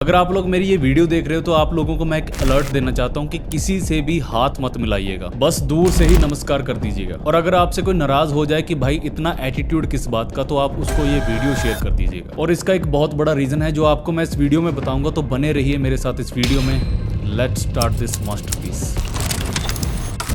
अगर आप लोग मेरी ये वीडियो देख रहे हो तो आप लोगों को मैं एक अलर्ट देना चाहता हूँ कि किसी से भी हाथ मत मिलाइएगा, बस दूर से ही नमस्कार कर दीजिएगा। और अगर आपसे कोई नाराज हो जाए कि भाई इतना एटीट्यूड किस बात का, तो आप उसको ये वीडियो शेयर कर दीजिएगा। और इसका एक बहुत बड़ा रीजन है जो आपको मैं इस वीडियो में बताऊंगा, तो बने रहिए मेरे साथ इस वीडियो में। Let's start this masterpiece.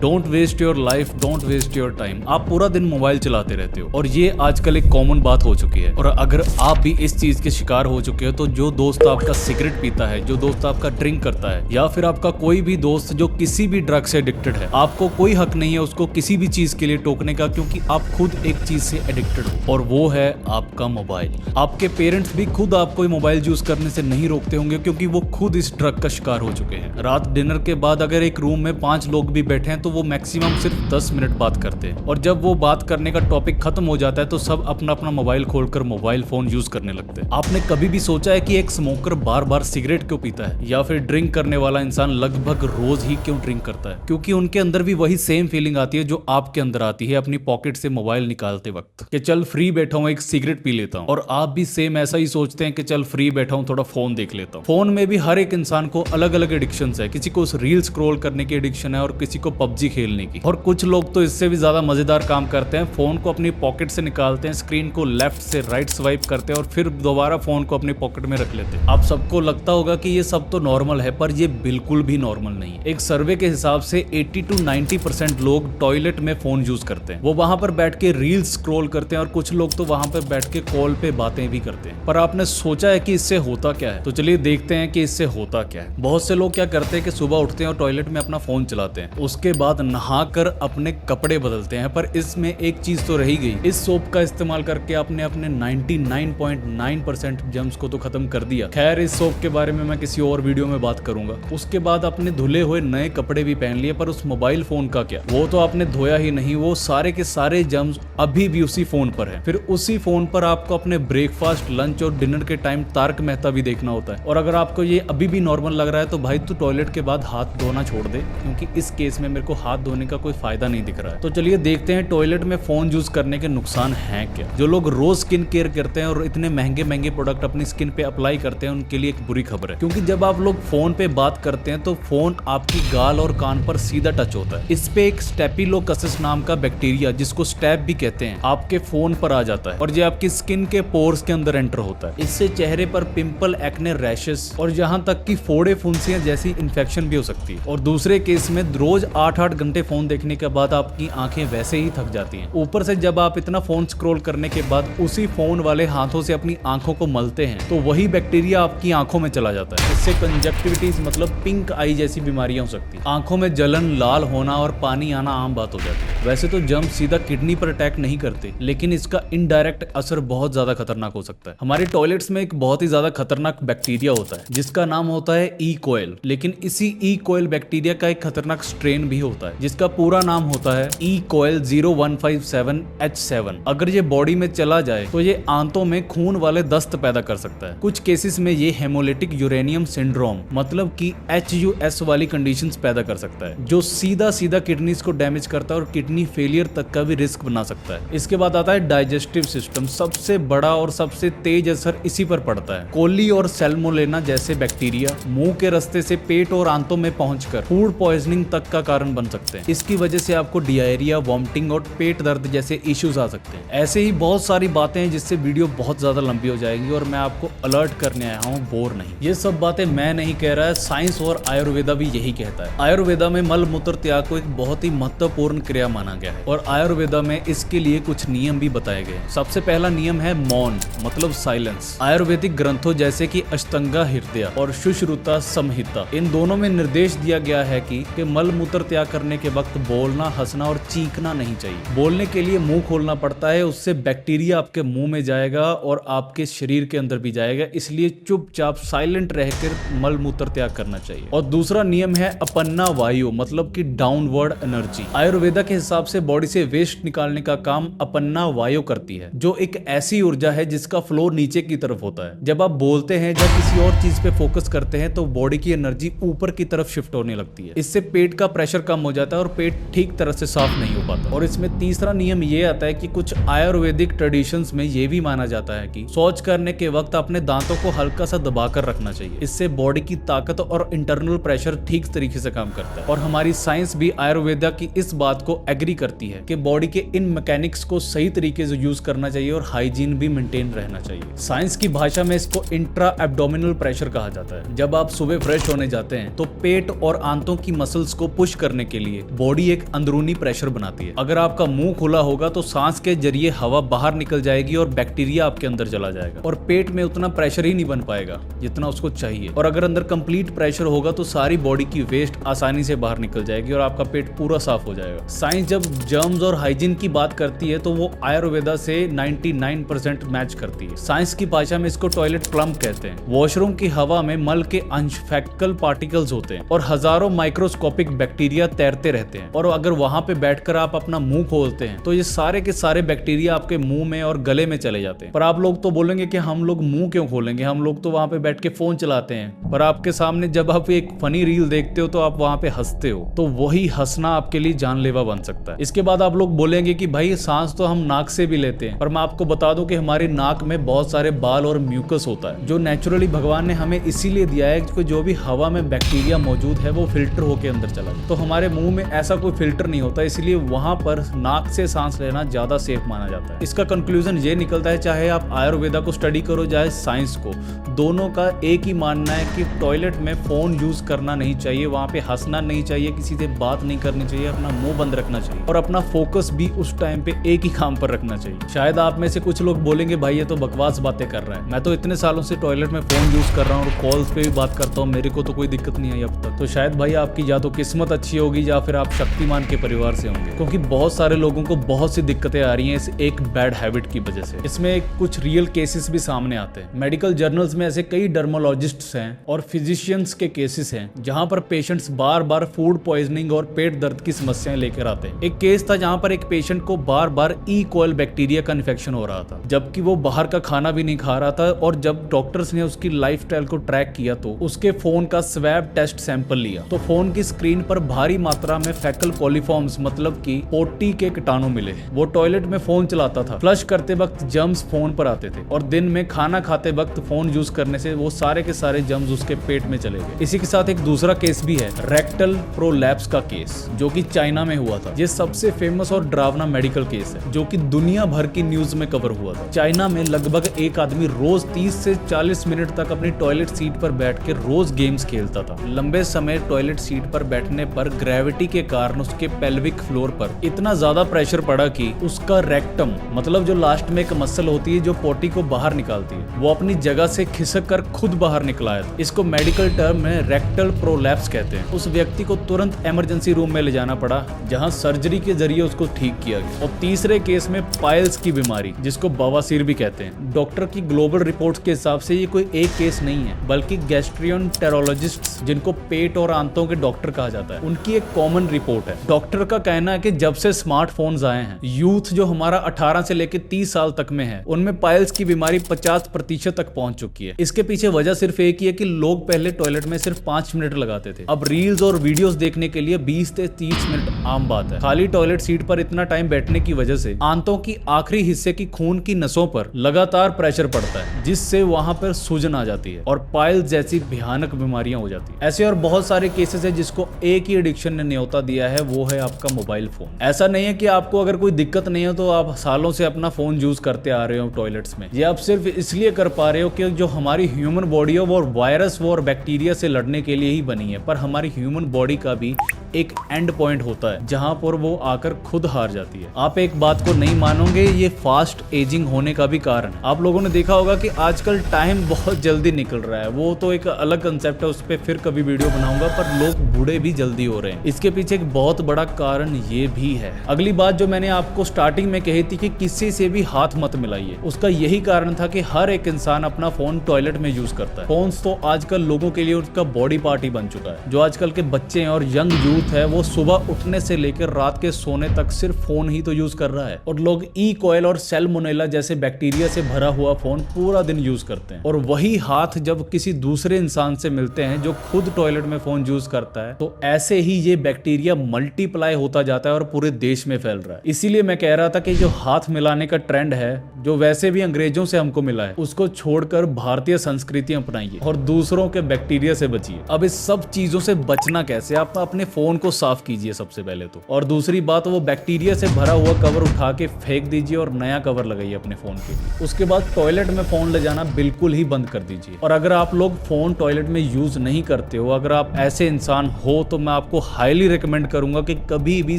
Don't waste your life, don't waste your time. आप पूरा दिन मोबाइल चलाते रहते हो और ये आजकल एक कॉमन बात हो चुकी है। और अगर आप भी इस चीज के शिकार हो चुके हो, तो जो दोस्त आपका सिगरेट पीता है, जो दोस्त आपका ड्रिंक करता है, या फिर आपका कोई भी दोस्त जो किसी भी ड्रग से एडिक्टेड है, आपको कोई हक नहीं है उसको किसी भी चीज के लिए टोकने का, क्योंकि आप खुद एक चीज से एडिक्टेड हो और वो है आपका मोबाइल। आपके पेरेंट्स भी खुद आपको मोबाइल यूज करने से नहीं रोकते होंगे, क्योंकि वो खुद इस ड्रग का शिकार हो चुके हैं। रात डिनर के बाद अगर एक रूम में 5 लोग भी बैठे हैं तो वो मैक्सिमम सिर्फ 10 मिनट बात करते हैं, और जब वो बात करने का टॉपिक खत्म हो जाता है तो सब अपना अपना मोबाइल खोलकर मोबाइल फोन यूज करने लगते हैं। आपने कभी भी सोचा है कि एक स्मोकर बार बार सिगरेट क्यों पीता है, या फिर ड्रिंक करने वाला इंसान लगभग रोज ही क्यों ड्रिंक करता है? क्योंकि उनके अंदर भी वही सेम फीलिंग आती है जो आपके अंदर आती है अपनी पॉकेट से मोबाइल निकालते वक्त, कि चल फ्री बैठा हूँ एक सिगरेट पी लेता हूँ। और आप भी सेम ऐसा ही सोचते हैं कि चल फ्री बैठा हूँ थोड़ा फोन देख लेता हूँ। फोन में भी हर एक इंसान को अलग अलग एडिक्शन है। किसी को रील स्क्रॉल करने की एडिक्शन है और किसी को पबजी खेलने की, और कुछ लोग तो इससे भी ज्यादा मजेदार काम करते हैं। फोन को अपनी पॉकेट से निकालते हैं, स्क्रीन को लेफ्ट से राइट स्वाइप करते हैं और फिर दोबारा फोन को अपनी पॉकेट में रख लेते हैं। आप सबको लगता होगा कि ये सब तो नॉर्मल है, पर ये बिल्कुल भी नॉर्मल नहीं है। एक सर्वे के हिसाब से 80 to 90% लोग टॉयलेट में फोन यूज करते हैं। वो वहां पर बैठ के रील्स स्क्रॉल करते हैं, और कुछ लोग तो वहां पर बैठ के कॉल पे बातें भी करते हैं। पर आपने सोचा है कि इससे होता क्या है? तो चलिए देखते हैं कि इससे होता क्या है। बहुत से लोग क्या करते हैं कि सुबह उठते हैं और टॉयलेट में अपना फोन चलाते हैं, उसके बाद नहाकर अपने कपड़े बदलते हैं। पर इसमें एक चीज तो रही गई, इस सोप का इस्तेमाल करके आपने अपने 99.9% जर्म्स को तो खत्म कर दिया। खैर, इस सोप के बारे में मैं किसी और वीडियो में बात करूंगा। उसके बाद आपने धुले हुए नए कपड़े भी पहन लिए, पर उस मोबाइल फोन का क्या? वो तो आपने धोया ही नहीं, वो सारे के सारे जर्म्स अभी भी उसी फोन पर है। फिर उसी फोन पर आपको अपने ब्रेकफास्ट, लंच और डिनर के टाइम तारक मेहता भी देखना होता है। और अगर आपको ये अभी भी नॉर्मल लग रहा है तो भाई तू टॉयलेट के बाद हाथ धोना छोड़ दे, क्योंकि इस केस में मेरे को हाथ धोने का कोई फायदा नहीं दिख रहा है। तो चलिए देखते हैं टॉयलेट में फोन यूज करने के नुकसान हैं क्या। जो लोग रोज स्किन केयर करते हैं और इतने महंगे महंगे प्रोडक्ट अपनी स्किन पे अप्लाई करते हैं, उनके लिए एक बुरी खबर है, क्योंकि जब आप लोग फोन पे बात करते हैं तो फोन आपकी गाल और कान पर सीधा टच होता है। इस पे एक स्टेफिलोकोकस नाम का बैक्टीरिया, जिसको स्टेप भी कहते हैं, आपके फोन पर आ जाता है और ये आपकी स्किन के पोर्स के अंदर एंटर होता है। इससे चेहरे पर पिंपल, एक्ने, रैशेस और यहाँ तक कि फोड़े, फुंसियां जैसी इन्फेक्शन भी हो सकती है। और दूसरे केस में रोज 8-8 घंटे फोन देखने के बाद आपकी आंखें वैसे ही थक जाती हैं। ऊपर से जब आप इतना फोन स्क्रॉल करने के बाद उसी फोन वाले हाथों से अपनी आंखों को मलते हैं, तो वही बैक्टीरिया आपकी आंखों में चला जाता है। इससे कंजक्टिविटीज मतलब पिंक आई जैसी बीमारियां हो सकती हैं। आंखों में जलन, लाल होना और पानी आना आम बात हो जाती है। वैसे तो जर्म सीधा किडनी पर अटैक नहीं करते, लेकिन इसका इनडायरेक्ट असर बहुत ज्यादा खतरनाक हो सकता है। हमारे टॉयलेट्स में एक बहुत ही ज्यादा खतरनाक बैक्टीरिया होता है जिसका नाम होता है ई कोयल। लेकिन इसी ई कोयल बैक्टीरिया का एक खतरनाक स्ट्रेन भी होता है जिसका पूरा नाम होता है ई कोयल 0157H7। अगर ये बॉडी में चला जाए तो ये आंतों में खून वाले दस्त पैदा कर सकता है। कुछ केसेस में ये हेमोलिटिक यूरेनियम सिंड्रोम मतलब कि HUS वाली कंडीशंस पैदा कर सकता है, जो सीधा सीधा किडनीज को डैमेज करता है और किडनी फेलियर तक का भी रिस्क बना सकता है। इसके बाद आता है डाइजेस्टिव सिस्टम। सबसे बड़ा और सबसे तेज असर इसी पर पड़ता है। कोली और सैल्मोनेला जैसे बैक्टीरिया मुंह के रास्ते से पेट और आंतों में पहुंचकर फूड पॉइजनिंग तक का कारण बन सकते हैं। इसकी वजह से आपको डायरिया, वॉमिटिंग और पेट दर्द जैसे इश्यूज आ सकते हैं। ऐसे ही बहुत सारी बातें हैं जिससे वीडियो बहुत ज्यादा लंबी हो जाएगी, और मैं आपको अलर्ट करने आया हूँ, बोर नहीं। ये सब बातें मैं नहीं कह रहा है, साइंस और आयुर्वेदा भी यही कहता है। आयुर्वेदा में मल मूत्र त्याग को एक बहुत ही महत्वपूर्ण क्रिया माना गया है, और आयुर्वेदा में इसके लिए कुछ नियम भी बताए गए हैं। सबसे पहला नियम है मौन मतलब साइलेंस। आयुर्वेदिक ग्रंथों जैसे कि अष्टांगा हृदय और सुश्रुता संहिता, इन दोनों में निर्देश दिया गया है कि मल मूत्र त्याग करने के वक्त बोलना, हंसना और चीखना नहीं चाहिए। बोलने के लिए मुंह खोलना पड़ता है, उससे बैक्टीरिया आपके मुंह में जाएगा और आपके शरीर के अंदर भी जाएगा, इसलिए चुपचाप साइलेंट रहकर मल मूत्र त्याग करना चाहिए। और दूसरा नियम है अपन्ना वायु मतलब कि डाउनवर्ड एनर्जी। आयुर्वेदा के हिसाब से बॉडी से वेस्ट निकालने का काम अपन्ना वायु करती है, जो एक ऐसी ऊर्जा है जिसका फ्लो नीचे की तरफ होता है। जब आप बोलते हैं, जब किसी और चीज पे फोकस करते हैं, तो बॉडी की एनर्जी ऊपर की तरफ शिफ्ट होने लगती है। इससे पेट का प्रेशर कम हो जाता है और पेट ठीक तरह से साफ नहीं हो पाता। और इसमें तीसरा नियम ये आता है कि कुछ आयुर्वेदिक ट्रेडिशंस में ये भी माना जाता है कि शौच करने के वक्त अपने दांतों को हल्का सा दबाकर रखना चाहिए। इससे बॉडी की ताकत और इंटरनल प्रेशर ठीक तरीके से काम करता है। और हमारी साइंस भी आयुर्वेदा की इस बात को एग्री करती है कि बॉडी के इन मैकेनिक्स को सही तरीके से यूज करना चाहिए और हाइजीन भी मेंटेन रहना चाहिए। साइंस की भाषा में इसको इंट्रा एब्डोमिनल प्रेशर कहा जाता है। जब आप सुबह फ्रेश होने जाते हैं तो पेट और आंतों की मसल्स को पुश करने के लिए बॉडी एक अंदरूनी प्रेशर बनाती है। अगर आपका मुंह खुला होगा तो सांस के जरिए हवा बाहर निकल जाएगी और बैक्टीरिया आपके अंदर चला जाएगा और पेट में उतना प्रेशर ही नहीं बन पाएगा जितना उसको चाहिए। और अगर अंदर कंप्लीट प्रेशर होगा तो सारी बॉडी की वेस्ट आसानी से बाहर निकल जाएगी और आपका पेट पूरा साफ हो जाएगा। साइंस जब जर्म्स और हाइजीन की बात करती है तो वो आयुर्वेदा से 99% मैच करती है। साइंस की भाषा में इसको टॉयलेट प्लम्ब कहते हैं। वॉशरूम की हवा में मल के अंश फैक्कल पार्टिकल्स होते हैं और हजारों माइक्रोस्कोपिक बैक्टीरिया तैरते रहते हैं। और अगर वहां पे बैठकर आप अपना मुंह खोलते हैं तो ये सारे के सारे बैक्टीरिया आपके मुंह में और गले में चले जाते हैं। पर आप लोग तो बोलेंगे कि हम लोग मुंह क्यों खोलेंगे, हम लोग तो वहां पे बैठ के फोन चलाते हैं। पर आपके सामने जब आप एक फनी रील देखते हो तो आप वहां पे हंसते हो, तो वही हंसना आपके लिए जानलेवा बन सकता है। इसके बाद आप लोग बोलेंगे कि भाई सांस तो हम नाक से भी लेते हैं, पर मैं आपको बता दूं कि हमारी नाक में बहुत सारे बाल और म्यूकस होता है जो नेचुरली भगवान ने हमें इसीलिए दिया है कि जो भी हवा में बैक्टीरिया मौजूद है वो फिल्टर होकर अंदर चला जाए। तो हमारे मुंह में ऐसा कोई फिल्टर नहीं होता, इसलिए वहां पर नाक से सांस लेना ज्यादा सेफ माना जाता है। इसका कंक्लूजन ये निकलता है, चाहे आप आयुर्वेदा को स्टडी करो चाहे साइंस को, दोनों का एक ही मानना है कि टॉयलेट में फोन यूज करना नहीं चाहिए, वहां पे हंसना नहीं चाहिए, किसी से बात नहीं करनी चाहिए, अपना मुंह बंद रखना चाहिए और अपना फोकस भी उस टाइम पे एक ही काम पर रखना चाहिए। शायद आप में से कुछ लोग बोलेंगे भाई ये तो बकवास बातें कर रहा है, मैं तो इतने सालों से टॉयलेट में फोन यूज कर रहा हूँ और कॉल्स पे भी बात करता हूँ, मेरे को तो कोई दिक्कत नहीं आई अब तक। तो शायद भाई आपकी या तो किस्मत अच्छी होगी या फिर आप शक्तिमान के परिवार से होंगे, क्योंकि बहुत सारे लोगों को बहुत सी दिक्कतें आ रही हैं इस एक बैड हैबिट की वजह से। इसमें कुछ रियल केसेस भी सामने आते हैं। मेडिकल जर्नल्स में ऐसे कई डर्मोलॉजिस्ट्स हैं और फिजिशियंस के केसेस हैं जहां पर पेशेंट्स बार बार फूड पॉइजनिंग और पेट दर्द की समस्याएं लेकर आते हैं। एक केस था जहां पर एक पेशेंट को बार बार ई कोल बैक्टीरिया का इन्फेक्शन हो रहा था, जबकि वो बाहर का खाना भी नहीं खा रहा था। और जब डॉक्टर्स ने उसकी लाइफस्टाइल को ट्रैक किया तो उसके फोन का स्वैब टेस्ट सैंपल लिया तो फोन की स्क्रीन पर भारी मात्रा में फैकल कोलिफॉर्म्स मतलब कि पोटी के कीटाणु मिले। वो टॉयलेट में फोन चलाता था, फ्लश करते वक्त जर्म्स फोन पर आते थे और दिन में खाना खाते वक्त फोन यूज करने से वो सारे के सारे जर्म्स उसके पेट में चले गए। इसी के साथ एक दूसरा केस भी है, रेक्टल प्रोलैप्स का केस, जो कि चाइना में हुआ था। ये सबसे फेमस और डरावना मेडिकल केस है जो कि दुनिया भर की न्यूज में कवर हुआ था। चाइना में लगभग एक आदमी रोज 30 से 40 मिनट तक अपनी टॉयलेट सीट पर बैठ के रोज गेम्स खेलता था। लंबे समय टॉयलेट सीट पर बैठने पर ग्रेविटी के कारण उसके पेल्विक फ्लोर पर इतना ज्यादा प्रेशर पड़ा कि उसका रेक्टम मतलब जो लास्ट में एक मसल होती है जो पोटी को बाहर निकालती है, वो अपनी जगह से खिसक कर खुद बाहर निकला है। इसको मेडिकल टर्म में रेक्टल प्रोलैप्स कहते हैं। उस व्यक्ति को तुरंत इमरजेंसी रूम में ले जाना पड़ा जहां सर्जरी के जरिए उसको ठीक किया गया। और तीसरे केस में पाइल्स की बीमारी जिसको बवासीर भी कहते हैं। डॉक्टर की ग्लोबल रिपोर्ट्स के हिसाब से ये कोई एक केस नहीं है, बल्कि गैस्ट्रोएंटेरोलॉजिस्ट्स जिनको पेट और आंतों के डॉक्टर कहा जाता है उनकी एक कॉमन रिपोर्ट है। डॉक्टर का कहना है कि जब से स्मार्टफोन्स आए हैं, यूथ जो हमारा 18 से लेकर 30 साल तक में है, उनमें पाइल्स की बीमारी 50% तक पहुंच चुकी है। इसके पीछे वजह सिर्फ एक ही है कि लोग पहले टॉयलेट में सिर्फ 5 मिनट लगाते थे, अब रील्स और वीडियोस देखने के लिए 20 से 30 मिनट आम बात है। खाली टॉयलेट सीट पर इतना टाइम बैठने की वजह से आंतों की आखिरी हिस्से की खून की नसों पर लगातार प्रेशर पड़ता है, जिससे वहां पर सूजन आ जाती है और पाइल्स जैसी भयानक बीमारियां हो जाती है। ऐसे और बहुत सारे केसेस है जिसको एक ही एडिक्शन ने न्योता दिया है, वो है आपका मोबाइल फोन। ऐसा नहीं है कि आपको अगर कोई दिक्कत नहीं हो तो आप सालों से अपना फोन यूज करते आ रहे हो टॉयलेट्स में, ये आप सिर्फ इसलिए कर पा रहे हो कि जो हमारी ह्यूमन बॉडी है वो वायरस और बैक्टीरिया से लड़ने के लिए ही बनी है। पर हमारी ह्यूमन बॉडी का भी एक एंड पॉइंट होता है जहां पर वो आकर खुद हार जाती है। आप एक बात को नहीं मानोगे, ये फास्ट एजिंग होने का भी कारण है। आप लोगों ने देखा होगा कि आजकल टाइम बहुत जल्दी निकल रहा है, वो तो एक अलग कंसेप्ट है, उस पर फिर कभी वीडियो बनाऊंगा। पर लोग बूढ़े भी जल्दी हो रहे हैं, इसके पीछे एक बहुत बड़ा कारण ये भी है। अगली बात जो मैंने आपको स्टार्टिंग में कही थी कि किसी से भी हाथ मत मिलाइए, उसका यही कारण था कि हर एक इंसान अपना फोन टॉयलेट में यूज करता है। फोन्स तो आजकल लोगों के लिए उसका बॉडी पार्ट ही बन चुका है। जो आजकल के बच्चे हैं और यंग यूथ यूथ है वो सुबह उठने से लेकर रात के सोने तक सिर्फ फोन ही तो यूज कर रहा है, और लोग ई कोयल और सैल्मोनेला जैसे बैक्टीरिया से भरा हुआ फोन पूरा दिन यूज करते हैं। और वही हाथ जब किसी दूसरे इंसान से मिलते हैं जो खुद टॉयलेट में फोन यूज करता है, तो ऐसे ही ये बैक्टीरिया मल्टीप्लाई होता जाता है और पूरे देश में फैल रहा है। इसीलिए मैं कह रहा था कि जो हाथ मिलाने का ट्रेंड है, जो वैसे भी अंग्रेजों से हमको मिला है, उसको छोड़कर भारतीय संस्कृति अपनाइए और दूसरों के बैक्टीरिया से बचिए। अब इस सब चीजों से बचना कैसे? आप अपने फोन को साफ कीजिए सबसे पहले तो, और दूसरी बात वो बैक्टीरिया से भरा हुआ कवर उठा के फेंक दीजिए और नया कवर लगाइए अपने फोन के लिए। उसके बाद टॉयलेट में फोन ले जाना बिल्कुल ही बंद कर दीजिए। और अगर आप लोग फोन टॉयलेट में यूज नहीं करते हो, अगर आप ऐसे इंसान हो, तो मैं आपको हाईली रिकमेंड करूंगा कि कभी भी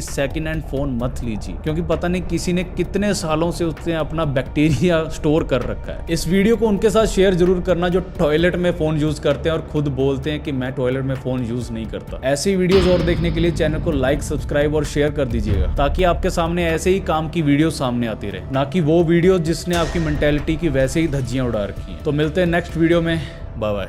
सेकंड हैंड फोन मत लीजिए, क्योंकि पता नहीं किसी ने कितने सालों से उसने अपना बैक्टीरिया स्टोर कर रखा है। इस वीडियो को उनके साथ शेयर जरूर करना जो टॉयलेट में फोन यूज करते हैं और खुद बोलते हैं कि मैं टॉयलेट में फोन यूज नहीं करता। ऐसी वीडियोस और देखने के लिए चैनल को लाइक, सब्सक्राइब और शेयर कर दीजिएगा, ताकि आपके सामने ऐसे ही काम की वीडियो सामने आती रहे, ना कि वो वीडियो जिसने आपकी मेंटेलिटी की वैसे ही धज्जियां उड़ा रखी हैं। तो मिलते हैं नेक्स्ट वीडियो में, बाय बाय।